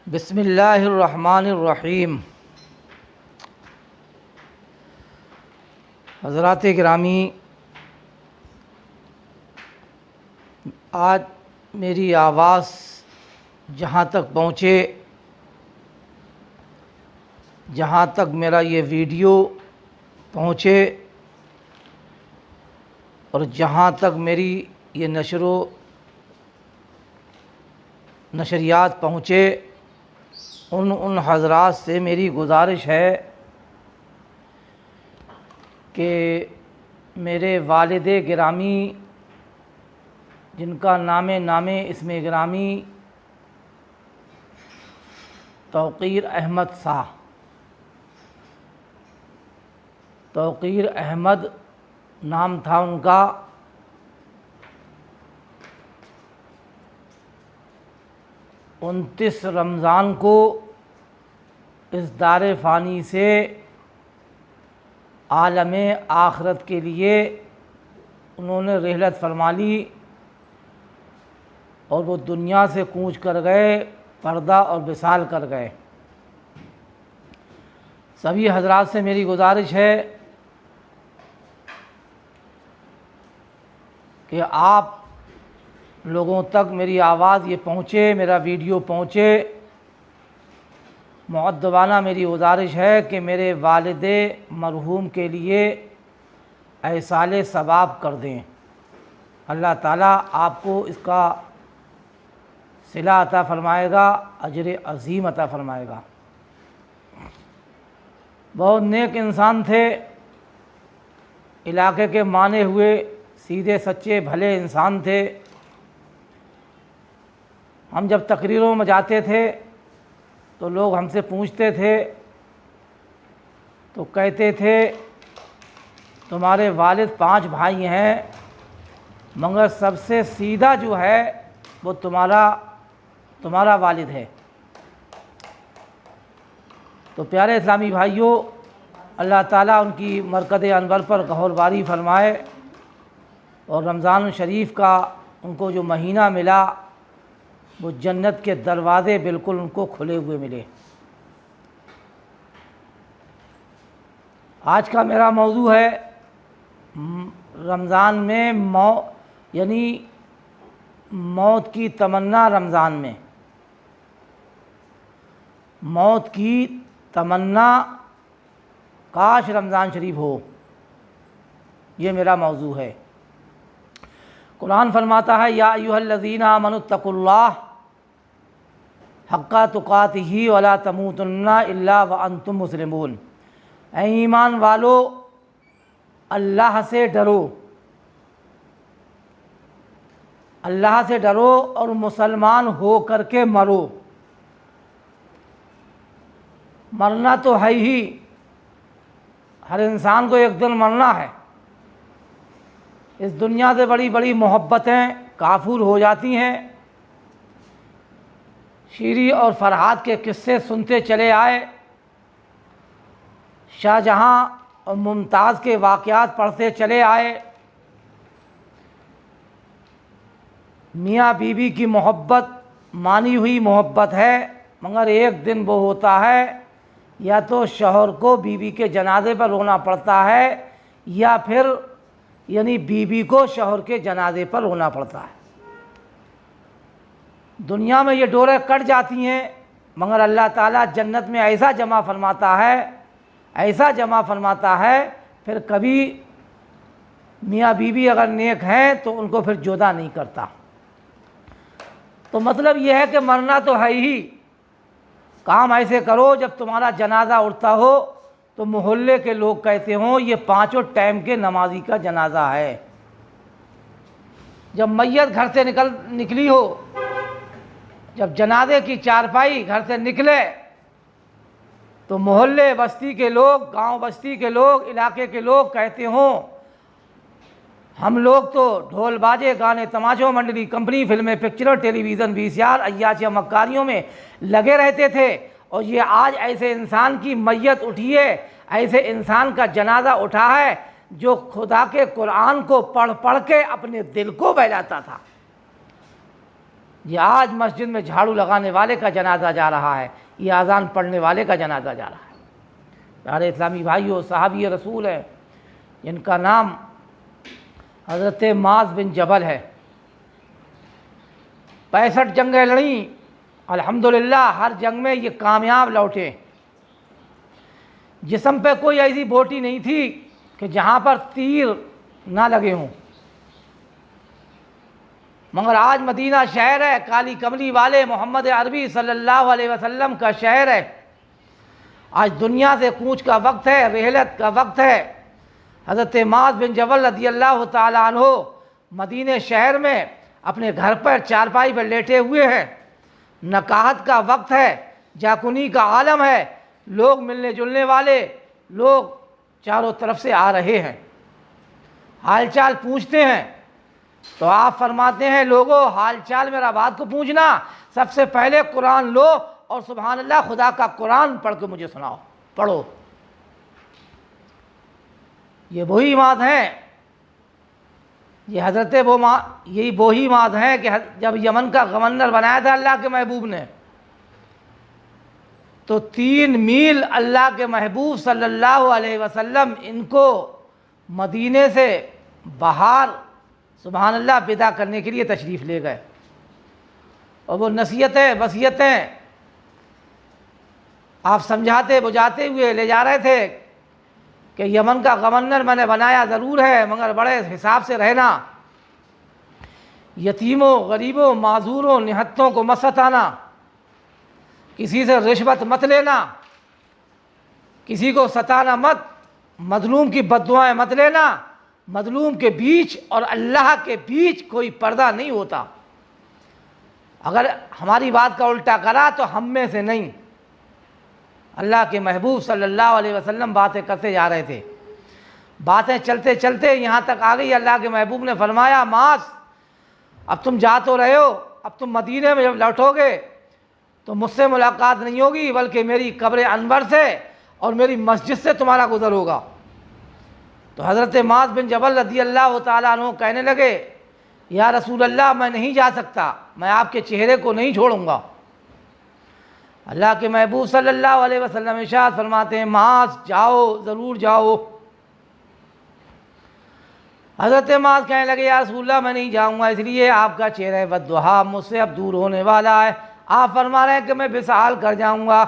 بسم اللہ الرحمن الرحیم۔ حضرات گرامی، آج میری آواز جہاں تک پہنچے، جہاں تک میرا یہ ویڈیو پہنچے اور جہاں تک میری یہ نشریات پہنچے، ان حضرات سے میری گزارش ہے کہ میرے والد گرامی، جن کا نام اسم گرامی توقیر احمد صاحب، توقیر احمد نام تھا ان کا، 29 رمضان کو اس دار فانی سے عالم آخرت کے لیے انہوں نے رحلت فرما لی اور وہ دنیا سے کوچ کر گئے، پردہ اور وصال کر گئے۔ سبھی حضرات سے میری گزارش ہے کہ آپ لوگوں تک میری آواز یہ پہنچے، میرا ویڈیو پہنچے۔ مؤدبانہ میری گزارش ہے کہ میرے والد مرحوم کے لیے ایصال ثواب کر دیں، اللہ تعالیٰ آپ کو اس کا صلہ عطا فرمائے گا، اجر عظیم عطا فرمائے گا۔ بہت نیک انسان تھے، علاقے کے مانے ہوئے سیدھے سچے بھلے انسان تھے۔ ہم جب تقریروں میں جاتے تھے تو لوگ ہم سے پوچھتے تھے تو کہتے تھے تمہارے والد 5 بھائی ہیں، مگر سب سے سیدھا جو ہے وہ تمہارا والد ہے۔ تو پیارے اسلامی بھائیوں، اللہ تعالیٰ ان کی مرکز انور پر گہر باری فرمائے اور رمضان شریف کا ان کو جو مہینہ ملا وہ جنت کے دروازے بالکل ان کو کھلے ہوئے ملے۔ آج کا میرا موضوع ہے رمضان میں یعنی موت کی تمنا۔ رمضان میں موت کی تمنا، کاش رمضان شریف ہو، یہ میرا موضوع ہے۔ قرآن فرماتا ہے یا ایھا الذین آمنوا اتقوا اللہ حق تقاتہ ولا تموتن الا وانتم مسلمون۔ اے ایمان والو، اللہ سے ڈرو، اللہ سے ڈرو اور مسلمان ہو کر کے مرو۔ مرنا تو ہے ہی، ہر انسان کو ایک دن مرنا ہے۔ اس دنیا سے بڑی بڑی محبتیں کافور ہو جاتی ہیں۔ شیری اور فرحات کے قصے سنتے چلے آئے، شاہ جہاں اور ممتاز کے واقعات پڑھتے چلے آئے۔ میاں بیوی کی محبت مانی ہوئی محبت ہے، مگر ایک دن وہ ہوتا ہے یا تو شوہر کو بیوی کے جنازے پر رونا پڑتا ہے یا پھر یعنی بیوی کو شوہر کے جنازے پر رونا پڑتا ہے۔ دنیا میں یہ ڈوریں کٹ جاتی ہیں، مگر اللہ تعالیٰ جنت میں ایسا جمع فرماتا ہے، پھر کبھی میاں بیوی اگر نیک ہیں تو ان کو پھر جدا نہیں کرتا۔ تو مطلب یہ ہے کہ مرنا تو ہے ہی، کام ایسے کرو جب تمہارا جنازہ اٹھتا ہو تو محلے کے لوگ کہتے ہوں یہ 5 ٹائم کے نمازی کا جنازہ ہے۔ جب میت گھر سے نکلی ہو، جب جنازے کی چارپائی گھر سے نکلے تو محلے بستی کے لوگ، گاؤں بستی کے لوگ، علاقے کے لوگ کہتے ہوں ہم لوگ تو ڈھول باجے، گانے تماشوں، منڈلی، کمپنی، فلمیں، پکچروں، ٹیلی ویژن، VCR، عیاشیاں مکاریوں میں لگے رہتے تھے، اور یہ آج ایسے انسان کی میت اٹھی ہے، ایسے انسان کا جنازہ اٹھا ہے جو خدا کے قرآن کو پڑھ پڑھ کے اپنے دل کو بہلاتا تھا۔ یہ آج مسجد میں جھاڑو لگانے والے کا جنازہ جا رہا ہے، یہ اذان پڑھنے والے کا جنازہ جا رہا ہے۔ پیارے اسلامی بھائیوں، صحابی رسول ہیں، جن کا نام حضرت معاذ بن جبل ہے۔ 65 جنگیں لڑیں، الحمدللہ ہر جنگ میں یہ کامیاب لوٹے۔ جسم پہ کوئی ایسی بوٹی نہیں تھی کہ جہاں پر تیر نہ لگے ہوں، مگر آج مدینہ شہر ہے، کالی کملی والے محمد عربی صلی اللہ علیہ وسلم کا شہر ہے۔ آج دنیا سے کوچ کا وقت ہے، رحلت کا وقت ہے۔ حضرت معاذ بن جبل رضی اللہ تعالیٰ عنہ مدینہ شہر میں اپنے گھر پر چارپائی پر لیٹے ہوئے ہیں۔ نکاحت کا وقت ہے، جاکنی کا عالم ہے، لوگ ملنے جلنے والے لوگ چاروں طرف سے آ رہے ہیں، حال چال پوچھتے ہیں۔ تو آپ فرماتے ہیں، لوگوں حال چال میرا بات کو پوچھنا، سب سے پہلے قرآن لو اور سبحان اللہ خدا کا قرآن پڑھ کے مجھے سناؤ، پڑھو۔ یہ وہی معاذ ہیں، یہ یہی وہی معاذ ہیں کہ جب یمن کا گورنر بنایا تھا اللہ کے محبوب نے، تو 3 میل اللہ کے محبوب صلی اللہ علیہ وسلم ان کو مدینے سے باہر سبحان اللہ پیدا کرنے کے لیے تشریف لے گئے، اور وہ نصیحتیں وصیتیں آپ سمجھاتے بجھاتے ہوئے لے جا رہے تھے کہ یمن کا گورنر میں نے بنایا ضرور ہے، مگر بڑے حساب سے رہنا، یتیموں غریبوں معذوروں نہتوں کو مت ستانا، کسی سے رشوت مت لینا، کسی کو ستانا مت، مظلوم کی بد دعائیں مت لینا۔ مظلوم کے بیچ اور اللہ کے بیچ کوئی پردہ نہیں ہوتا، اگر ہماری بات کا الٹا کرا تو ہم میں سے نہیں۔ اللہ کے محبوب صلی اللہ علیہ وسلم باتیں کرتے جا رہے تھے، باتیں چلتے چلتے یہاں تک آ گئی، اللہ کے محبوب نے فرمایا، معاذ اب تم جا تو رہے ہو، اب تم مدینے میں جب لوٹو گے تو مجھ سے ملاقات نہیں ہوگی، بلکہ میری قبر انور سے اور میری مسجد سے تمہارا گزر ہوگا۔ تو حضرت معاذ بن جبل رضی اللہ تعالیٰ عنہ کہنے لگے، یا رسول اللہ میں نہیں جا سکتا، میں آپ کے چہرے کو نہیں چھوڑوں گا۔ اللہ کے محبوب صلی اللہ علیہ وسلم ارشاد فرماتے ہیں، معاذ جاؤ، ضرور جاؤ۔ حضرت معاذ کہنے لگے، یا رسول اللہ میں نہیں جاؤں گا، اس لیے آپ کا چہرہ بددعا مجھ سے اب دور ہونے والا ہے، آپ فرما رہے ہیں کہ میں وصال کر جاؤں گا۔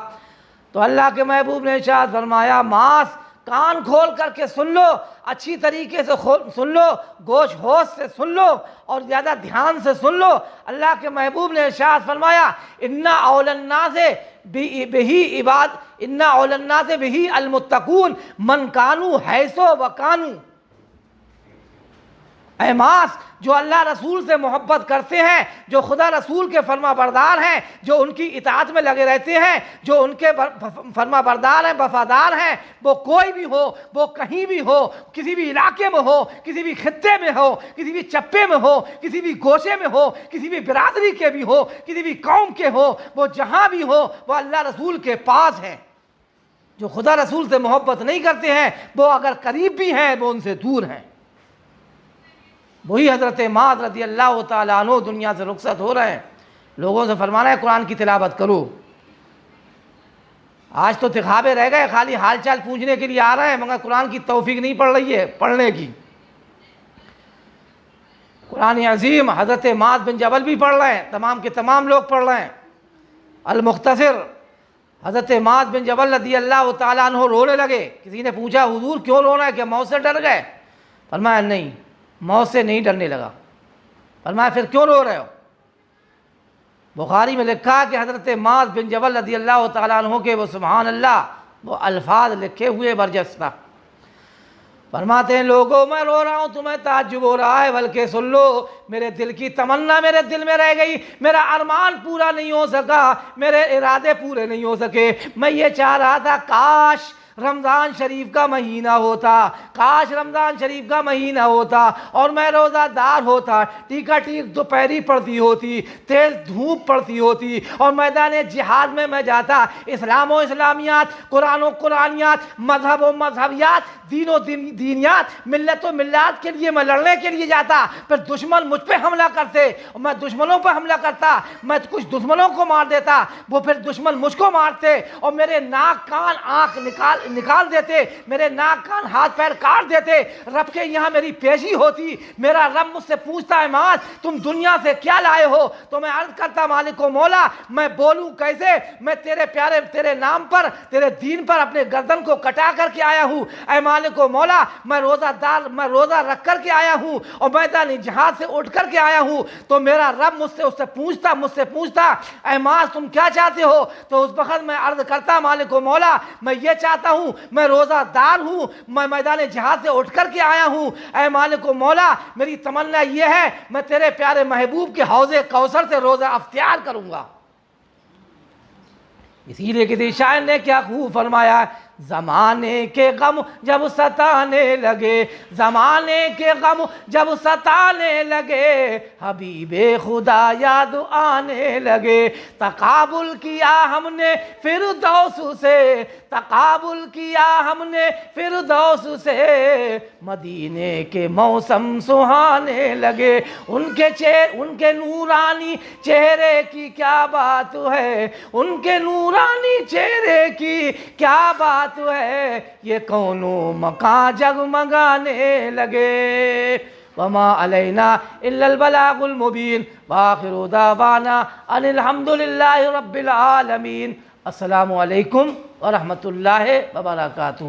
تو اللہ کے محبوب نے ارشاد فرمایا، معاذ کان کھول کر کے سن لو، اچھی طریقے سے سن لو، گوش ہوش سے سن لو اور زیادہ دھیان سے سن لو۔ اللہ کے محبوب نے ارشاد فرمایا، ان اول الناس بہ المتقون من کانوا حیث وکانوا۔ اے معاذ، جو اللہ رسول سے محبت کرتے ہیں، جو خدا رسول کے فرما بردار ہیں، جو ان کی اطاعت میں لگے رہتے ہیں، جو ان کے فرما بردار ہیں، وفادار ہیں، وہ کوئی بھی ہو، وہ کہیں بھی ہو، کسی بھی علاقے میں ہو، کسی بھی خطے میں ہو، کسی بھی چپے میں ہو، کسی بھی گوشے میں ہو، کسی بھی برادری کے بھی ہو، کسی بھی قوم کے ہو، وہ جہاں بھی ہو، وہ اللہ رسول کے پاس ہیں۔ جو خدا رسول سے محبت نہیں کرتے ہیں، وہ اگر قریب بھی ہیں وہ ان سے دور ہیں۔ وہی حضرت معاذ رضی اللہ تعالیٰ عنہ دنیا سے رخصت ہو رہے ہیں، لوگوں سے فرمانا ہے قرآن کی تلاوت کرو۔ آج تو دکھاوے رہ گئے، خالی حال چال پوچھنے کے لیے آ رہے ہیں، مگر قرآن کی توفیق نہیں پڑ رہی ہے پڑھنے کی۔ قرآن عظیم حضرت معاذ بن جبل بھی پڑھ رہے ہیں، تمام کے تمام لوگ پڑھ رہے ہیں۔ المختصر حضرت معاذ بن جبل رضی اللہ تعالیٰ عنہ رونے لگے۔ کسی نے پوچھا، حضور کیوں رو رہے ہیں، کہ موت سے ڈر گئے؟ فرمایا نہیں، موت سے نہیں ڈرنے لگا۔ فرمایا پھر کیوں رو رہے ہو؟ بخاری میں لکھا کہ حضرت معاذ بن جبل رضی اللہ تعالیٰ عنہ کے وہ سبحان اللہ وہ الفاظ لکھے ہوئے برجستہ، فرماتے ہیں، لوگوں میں رو رہا ہوں تمہیں تعجب ہو رہا ہے، بلکہ سن لو، میرے دل کی تمنا میرے دل میں رہ گئی، میرا ارمان پورا نہیں ہو سکا، میرے ارادے پورے نہیں ہو سکے۔ میں یہ چاہ رہا تھا کاش رمضان شریف کا مہینہ ہوتا، کاش رمضان شریف کا مہینہ ہوتا اور میں روزہ دار ہوتا، ٹیکا ٹیک دوپہری پڑتی ہوتی، تیز دھوپ پڑتی ہوتی اور میدان جہاد میں جاتا، اسلام و اسلامیات، قرآن و قرآنیات، مذہب و مذہبیات، دین و دینیات، ملت و ملات کے لیے میں لڑنے کے لیے جاتا، پھر دشمن مجھ پہ حملہ کرتے اور میں دشمنوں پہ حملہ کرتا، میں کچھ دشمنوں کو مار دیتا، وہ پھر دشمن مجھ کو مارتے اور میرے ناک کان آنکھ نکال دیتے، میرے ناک کان ہاتھ پیر کاٹ دیتے، رب کے یہاں میری پیشی ہوتی، میرا رب مجھ سے پوچھتا ہے معاذ تم دنیا سے کیا لائے ہو، تو میں عرض کرتا مالک و مولا میں بولوں کیسے، میں تیرے پیارے تیرے نام پر تیرے دین پر اپنے گردن کو کٹا کر کے آیا ہوں، اے مالک و مولا میں روزہ رکھ کر کے آیا ہوں اور میدان جہاد سے اٹھ کر کے آیا ہوں، تو میرا رب مجھ سے پوچھتا اے معاذ تم کیا چاہتے ہو، تو اس وقت میں عرض کرتا مالک و مولا میں یہ چاہتا ہوں، میں روزہ دار ہوں، میں میدان جہاد سے اٹھ کر کے آیا ہوں، اے مالک و مولا میری تمنا یہ ہے میں تیرے پیارے محبوب کے حوض کوثر سے روزہ افطار کروں گا۔ اسی لیے کسی شاعر نے کیا خوب فرمایا، زمانے کے غم جب ستانے لگے، زمانے کے غم جب ستانے لگے، حبیب خدا یاد آنے لگے، تقابل کیا ہم نے فردوس سے، تقابل کیا ہم نے فردوس سے، مدینے کے موسم سہانے لگے، ان کے نورانی چہرے کی کیا بات ہے، ان کے نورانی چہرے کی کیا بات ہے، یہ کونوں مکان جگمگانے لگے، وما علینا الا البلاغ المبین، وآخر دعوانا ان الحمد للہ رب العالمین۔ السلام علیکم ورحمۃ اللہ وبرکاتہ۔